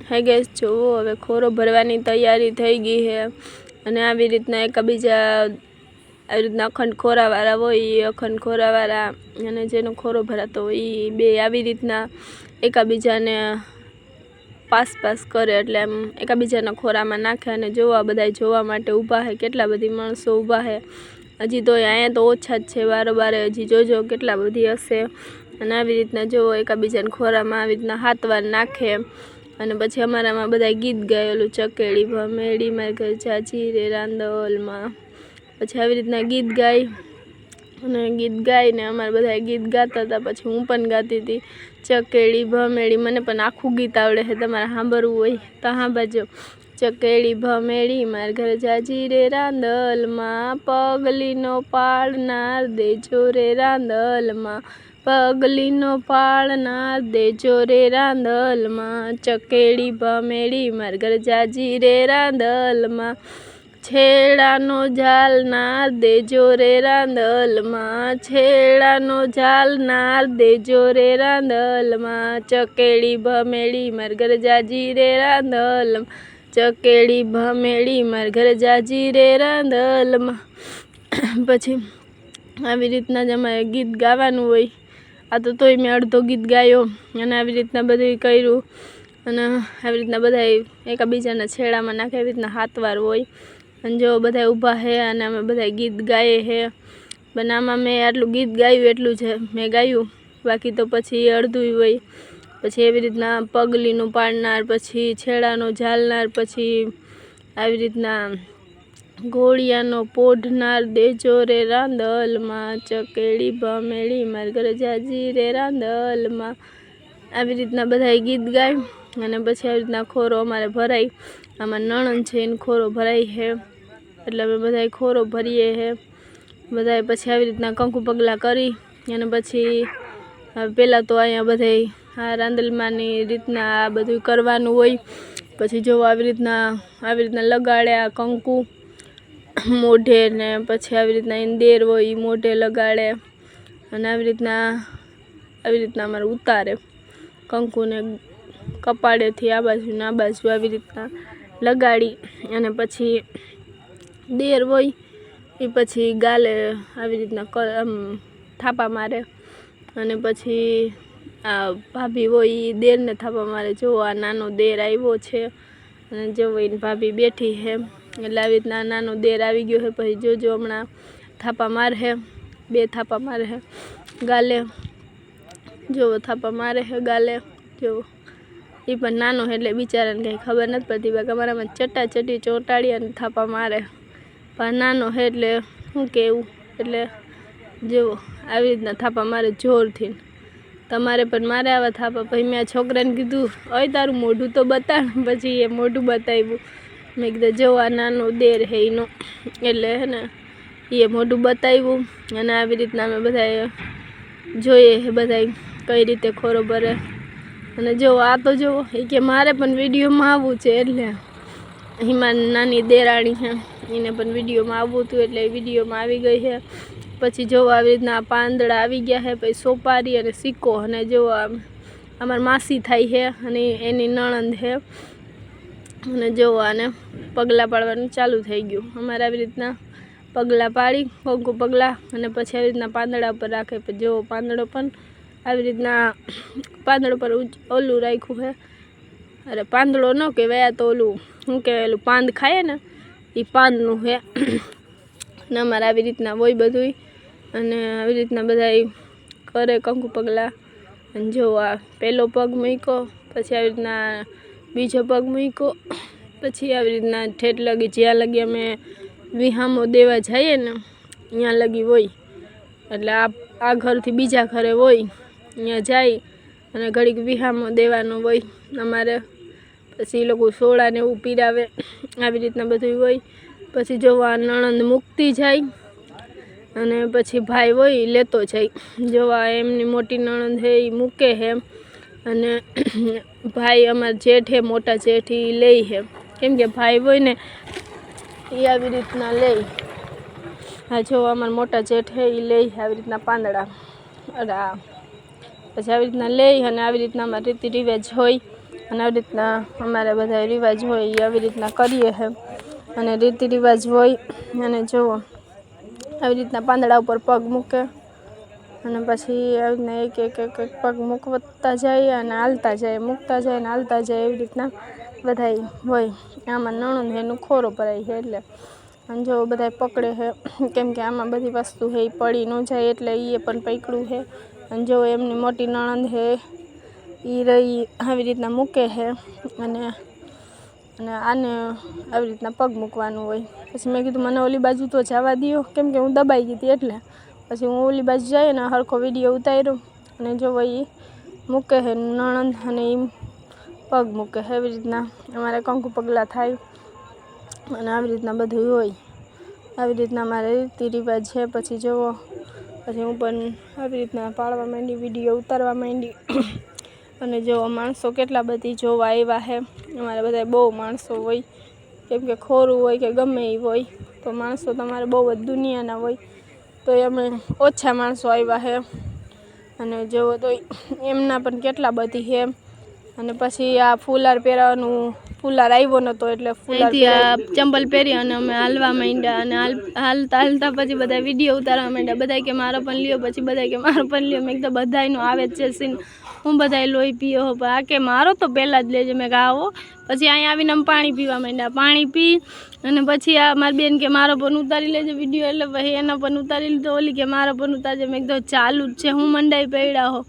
હે ગેસ જોવો હવે ખોરો ભરવાની તૈયારી થઈ ગઈ છે અને આવી રીતના એકબીજા આવી રીતના અખંડ ખોરાવાળા હોય એ અખંડ ખોરાવાળા અને જેનો ખોરો ભરાતો હોય એ બે આવી રીતના એકબીજાને પાસ કરે એટલે એમ એકબીજાના ખોરામાં નાખે અને જોવા બધા જોવા માટે ઊભા છે કેટલા બધી માણસો ઊભા છે હજી તો અહીંયા તો ઓછા જ છે વારે હજી જોજો કેટલા બધી હશે અને આવી રીતના જોવો એકબીજાના ખોરામાં આવી રીતના હાથ વાર નાખે અને પછી અમારામાં બધા ગીત ગાયેલું ચકેડી ભમેડી માર ઘર ચાચી રે રાંદલમાં પછી આવી રીતના ગીત ગાય અને ગીત ગાઈને અમારે બધા ગીત ગાતા હતા પછી હું પણ ગાતી હતી ચકેડી ભમેડી મને પણ આખું ગીત આવડે છે તમારે સાંભળવું હોય તો સાંભળજો ચકેડી ભમેડી માર ઘર ચાચી રે રાંદલમાં પગલીનો પાડનાર દેજો રે રાંદલમાં પગલીનો પાળનાર દેજો રે રાંદલમાં ચકેડી ભમેડી માર ઘર જાજી રે રાંદલમાં છેડાનો ઝાલનાર દેજો રે રાંદલમાં છેડાનો ઝાલનાર દેજો રે રાંદલમાં ચકેડી ભમેડી માર ઘર જાજી રે રાંદલમાં ચકેડી ભમેડી માર ઘર જાજી રે રાંદલમાં પછી આવી રીતના જ અમારે ગીત ગાવાનું હોય આ તો તોય મેં અડધો ગીત ગાયો અને આવી રીતના બધું કર્યું અને આવી રીતના બધા એકબીજાના છેડામાં નાખે એવી રીતના હાથવાર હોય અને જો બધા ઊભા છે અને અમે બધા ગીત ગાઈએ છે પણ આમાં મેં આટલું ગીત ગાયું એટલું જ મેં ગાયું બાકી તો પછી અડધું હોય પછી એવી રીતના પગલીનું પાડનાર પછી છેડાનો ઝાલનાર પછી આવી રીતના ઘોડિયાનો પોઢનાર દેજો રે રાંદલમાં ચકેડી ભમેડી માર ઘર જાજી રે રાંદલમાં આવી રીતના બધા ગીત ગાય અને પછી આવી રીતના ખોરો અમારે ભરાય આમાં નણંદ છે એને ખોરો ભરાય છે એટલે અમે બધા ખોરો ભરીએ છે બધા પછી આવી રીતના કંકુ પગલાં કરી અને પછી પહેલાં તો અહીંયા બધા આ રાંદલમાંની રીતના આ બધું કરવાનું હોય પછી જો આવી રીતના લગાડે આ કંકુ મોઢે ને પછી આવી રીતના ઇંદેર હોય એ મોઢે લગાડે અને આવી રીતના અમારે ઉતારે કંકુને કપાળેથી આ બાજુ ને આ બાજુ આવી રીતના લગાડી અને પછી દેર હોય એ પછી ગાલે આવી રીતના આમ થાપા મારે અને પછી આ ભાભી હોય એ દેરને થાપા મારે જો આ નાનો દેર આવ્યો છે અને જો એને ભાભી બેઠી છે એટલે આવી રીતના નાનો દેર આવી ગયો છે પછી જોજો હમણાં થાપા મારે છે બે થાપા મારે છે ગાલે જો થાપા મારે છે ગાલે જો એ પણ નાનો છે એટલે બિચારાને કંઈ ખબર નથી પડતી બાકી અમારામાં ચટાચટી ચોંટાડી અને થાપા મારે પણ નાનો છે એટલે શું કહેવું એટલે જેવો આવી રીતના થાપા મારે જોરથી તમારે પણ મારે આવા થાપા પછી મેં છોકરાને કીધું હવે તારું મોઢું તો બતાડ પછી એ મોઢું બતાવ્યું મેં કીધું જો આ નાનો દેર છે એનો એટલે હે ને એ મોઢું બતાવ્યું અને આવી રીતના અમે બધા જોઈએ બધા કઈ રીતે ખોરો ભરે અને જો આ તો જો એ કે મારે પણ વિડીયોમાં આવવું છે એટલે હિમાન નાની દેરાણી છે એને પણ વિડીયોમાં આવવું હતું એટલે વિડીયોમાં આવી ગઈ છે પછી જો આવી રીતના પાંદડા આવી ગયા છે પછી સોપારી અને સિક્કો અને જો અમારી માસી થાય છે અને એની નણંદ છે અને જો આને પગલાં પાડવાનું ચાલુ થઈ ગયું અમારે આવી રીતના પગલાં પાડી કંકુ પગલાં અને પછી આવી રીતના પાંદડા પર રાખે પછી જો પાંદડો પણ આવી રીતના પાંદડો પર ઓલું રાખ્યું છે અરે પાંદડો ન કહેવાય આ તો ઓલું શું કહેવાય ઓલું પાંદ ખાય ને એ પાંદનું છે ને અમારે આવી રીતના હોય બધું અને આવી રીતના બધા કરે કંકુ પગલાં અને જો આ પહેલો પગ મૂક્યો પછી આવી રીતના બીજો પગ મૂક્યો પછી આવી રીતના ઠેઠ લગી જ્યાં લગી અમે વિહામો દેવા જઈએ ને ત્યાં લગી હોય એટલે આ ઘરથી બીજા ઘરે હોય ત્યાં જાય અને ઘડીક વિહામો દેવાનો હોય અમારે પછી એ લોકો સોડાને એવું પીરાવે આવી રીતના બધું હોય પછી જોવા નણંદ મૂકતી જાય અને પછી ભાઈ હોય લેતો જાય જોવા એમની મોટી નણંદ છે એ મૂકે છે અને ભાઈ અમારા જેઠ છે મોટા જેઠ એ લે છે કેમ કે ભાઈ હોય ને એ આવી રીતના લે હા જો અમારા મોટા જેઠ છે એ લે આવી રીતના પાંદડા અરે પછી આવી રીતના લે અને આવી રીતના અમારા રીતિ રિવાજ હોય અને આવી રીતના અમારે બધા રિવાજ હોય એ આવી રીતના કરીએ છે અને રીતિ રિવાજ હોય અને જુઓ આવી રીતના પાંદડા ઉપર પગ મૂકે અને પછી આવી રીતના એક એક એક એક પગ મૂકતા જાય અને હાલતા જાય, મૂકતા જાય અને હાલતા જાય, એવી રીતના બધાય હોય. આમાં નણંદ એનું ખોરો ભરાય છે એટલે અને જો બધા પકડે છે કેમ કે આમાં બધી વસ્તુ છે એ પડી ન જાય એટલે એ પણ પકડ્યું છે. અને જો એમની મોટી નણંદ છે એ રહી આવી રીતના મૂકે છે અને આને આવી રીતના પગ મૂકવાનું હોય. પછી મેં કીધું મને ઓલી બાજુ તો જવા દો કેમ કે હું દબાઈ ગઈ હતી એટલે પછી હું ઓલી બાજુ જઈએ ને હરખો વિડીયો ઉતાર્યો અને જો એ મૂકે છે નણંદ અને એ પગ મૂકે છે. એવી રીતના અમારે કંકુ પગલાં થાય અને આવી રીતના બધું હોય. આવી રીતના અમારે રીતિ રિવાજ છે. પછી જુઓ પછી હું પણ આવી રીતના પાડવા માંડી, વિડીયો ઉતારવા માંડી અને જો માણસો કેટલા બધી જોવા આવ્યા છે. અમારે બધા બહુ માણસો હોય કેમ કે ખોરું હોય કે ગમે એ હોય તો માણસો તમારે બહુ જ દુનિયાના હોય તો અમે ઓછા માણસો આવ્યા છે અને જુઓ તો એમના પણ કેટલા બધી છે. અને પછી આ ફુલાર પહેરવાનું ફુલાર આવ્યો નહોતો એટલે ફુલાર ચંપલ પહેરી અને અમે હાલવા માંડ્યા અને હાલતા હાલતા પછી બધા વિડીયો ઉતારવા માંડ્યા. બધા કે મારો પણ લ્યો, પછી બધા કે મારો પણ લ્યો. મેં કીધું બધાયનું આવે જ છે સીન, હું બધા લોહી પીયો હો પણ આ કે મારો તો પહેલાં જ લેજો. મેં કહા આવો. પછી અહીંયા આવીને અમે પાણી પીવા માંડ્યા. પાણી પી અને પછી આ મારી બેન કે મારો પણ ઉતારી લેજો વિડીયો એટલે પછી એનો પણ ઉતારી લીધો. ઓલી કે મારો પણ ઉતારજો. મેં કીધું ચાલુ જ છે, હું મંડાઈ પડ્યા હો.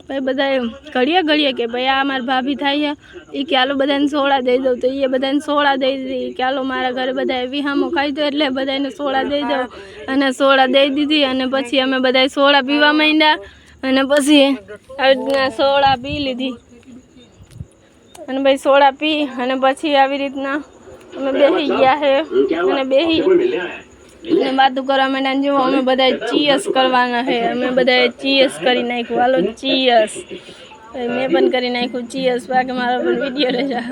ભાઈ બધા ઘડીએ કે ભાઈ આ મારી ભાભી થાય છે એ કે હાલો બધાને સોડા દઈ દઉં તો એ બધાને સોડા દઈ દીધી કે હાલો મારા ઘરે બધા વિહામો ખાઈ દો એટલે બધાને સોડા દઈ દઉં અને સોડા દઈ દીધી. અને પછી અમે બધા સોડા પીવા માંડ્યા અને પછી આવી રીતના સોડા પી લીધી અને ભાઈ સોડા પી અને પછી આવી રીતના અમે બેસી ગયા છે અને બેસી અને વાતું કરવા માંડ્યા. જો અમે બધા ચીયસ કરવાના છે. અમે બધા ચીયસ કરી નાખ્યું. હાલો ચીયસ, મેં પણ કરી નાખ્યું ચીયસ. બાકી મારો પણ વિડીયો લેજા.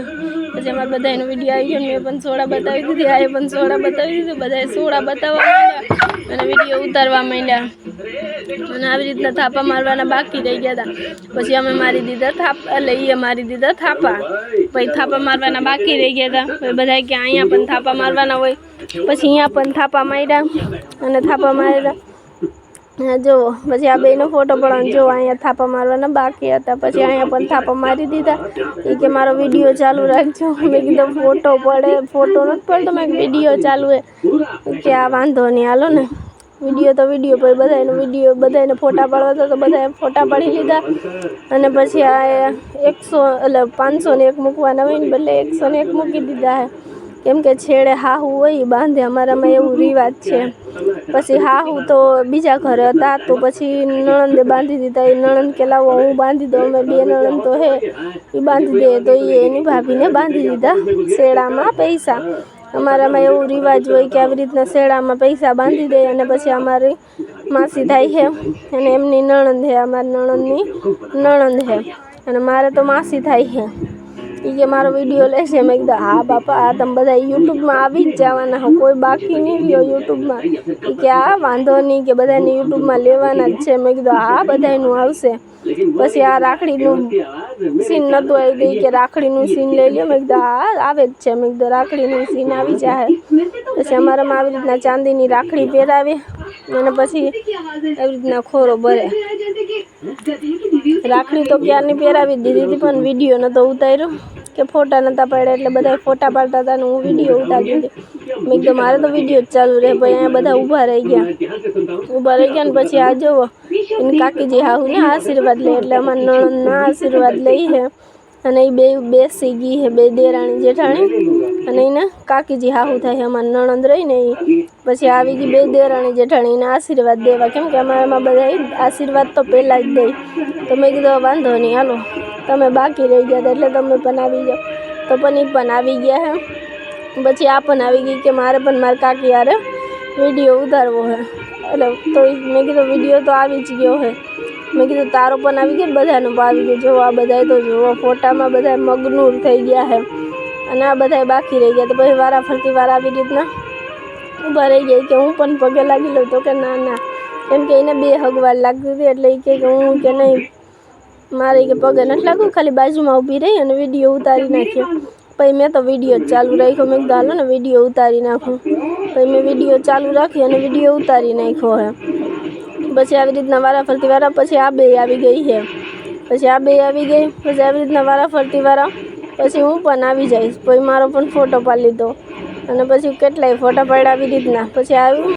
પછી અમારે બધાનો વિડીયો આવી ગયો. મેં પણ સોડા બતાવી દીધી, આ પણ સોડા બતાવી દીધું. બધાએ સોડા બતાવવા માંડ્યા અને વિડીયો ઉતારવા માંડ્યા અને આવી રીતના થાપા મારવાના બાકી રહી ગયા હતા. પછી અમે મારી દીધા થાપા, એટલે એ મારી દીધા થાપા. પછી થાપા મારવાના બાકી રહી ગયા હતા. પછી બધા કે અહીંયા પણ થાપા મારવાના હોય. પછી અહીંયા પણ થાપા માર્યા અને થાપા માર્યા. જુઓ પછી આ બેનો ફોટો પણ જો અહીંયા થાપા મારવાના બાકી હતા. પછી અહીંયા પણ થાપા મારી દીધા. એ કે મારો વિડીયો ચાલુ રાખજો. મેં કીધું ફોટો પડે, ફોટો નથી પડતો, મેં વિડીયો ચાલુ હે કે આ વાંધો નહીં હાલો ને વિડીયો તો વિડીયો. પછી બધાનો વિડીયો બધાને ફોટા પાડવા હતા તો બધાએ ફોટા પાડી લીધા. અને પછી આ 501 મૂકવાના હોય ને બદલે 101 મૂકી દીધા હે કેમ કે છેડે હાહુ હોય એ બાંધે. અમારામાં એવું રિવાજ છે. પછી હાહુ તો બીજા ઘરે હતા તો પછી નણંદે બાંધી દીધા. એ નણંદ કે લાવો હું બાંધી દઉં, અમે બે નણંદ તો હે એ બાંધી દે તો એ એની ભાભીને બાંધી દીધા શેડામાં પૈસા. અમારામાં એવું રિવાજ હોય કે આવી રીતના શેડામાં પૈસા બાંધી દે અને પછી અમારી માસી થાય છે અને એમની નણંદ છે, અમારી નણંદની નણંદ છે અને મારે તો માસી થાય છે. એ કે મારો વિડીયો લેશે. મેં કીધું હા બાપા આ તમે બધા યુટ્યુબમાં આવી જ જવાના હો, કોઈ બાકી નહીં રહ્યો યુટ્યુબમાં. એ કે હા વાંધો નહીં કે બધાને યુટ્યુબમાં લેવાના જ છે. મેં કીધું હા બધાનું આવશે. પછી આ રાખડીનું સીન નહોતું આવી ગઈ કે રાખડીનું સીન લઈ લ્યો. મેં કીધું હા આવે જ છે. મેં કીધું રાખડીનું સીન આવી જાય. પછી અમારામાં આવી રીતના ચાંદીની રાખડી પહેરાવે અને પછી આવી રીતના ખોરો ભરે. રાખડી તો ક્યારની પહેરાવી દીધી હતી પણ વિડીયો નહોતો ઉતાર્યો કે ફોટા નહોતા પાડ્યા એટલે બધા ફોટા પાડતા હતા અને હું વિડીયો ઉતારતી હતી. મેં કીધું મારે તો વિડીયો જ ચાલુ રહે. ભાઈ અહીંયા બધા ઊભા રહી ગયા ને પછી આ જુઓ એને કાકીજી હાહુને આશીર્વાદ લે એટલે અમારા નણંદના આશીર્વાદ લઈ છે અને એ બે બેસી ગઈ છે, બે દેરાણી જેઠાણી અને એને કાકીજી હાહુ થાય છે. અમારી નણંદ રહીને એ પછી આવી ગઈ બે દેરાણી જેઠાણી એને આશીર્વાદ દેવા કેમ કે અમારામાં બધા આશીર્વાદ તો પહેલાં જ દઈ. તો મેં કીધું વાંધો નહીં હાલો તમે બાકી રહી ગયા હતા એટલે તમે પણ આવી જાઓ. તો પણ એ પણ આવી ગયા છે. પછી આ પણ આવી ગઈ કે મારે પણ મારા કાકી યારે વિડીયો ઉતારવો છે એટલે તો મેં કીધું વિડીયો તો આવી જ ગયો છે. મેં કીધું તારો પણ આવી ગયો, બધાનો પણ આવી ગયો. જો આ બધાએ તો જુઓ ફોટામાં બધા મગનૂર થઈ ગયા છે અને આ બધાએ બાકી રહી ગયા. તો પછી વારા ફરતી વાર આવી રીતના ઊભા રહી ગઈ કે હું પણ પગે લાગી લઉં. તો કે ના ના કેમ કે એને બે હગવાર લાગતી હતી એટલે એ કે હું કે નહીં મારે કે પગે નથી લાગ્યું, ખાલી બાજુમાં ઊભી રહી અને વિડીયો ઉતારી નાખ્યો. પછી મેં તો વિડીયો જ ચાલુ રાખ્યો. મેં કીધું હાલો ને વિડીયો ઉતારી નાખું. પછી મેં વિડીયો ચાલુ રાખી અને વિડીયો ઉતારી નાખ્યો હે. પછી આવી રીતના વારાફરતી પછી આ બે આવી ગઈ છે. પછી આ બે આવી ગઈ. પછી આવી રીતના વારાફરતી પછી હું પણ આવી જઈશ. પછી મારો પણ ફોટો પાડી લીધો અને પછી કેટલાય ફોટા પાડ્યા આવી રીતના. પછી આવ્યું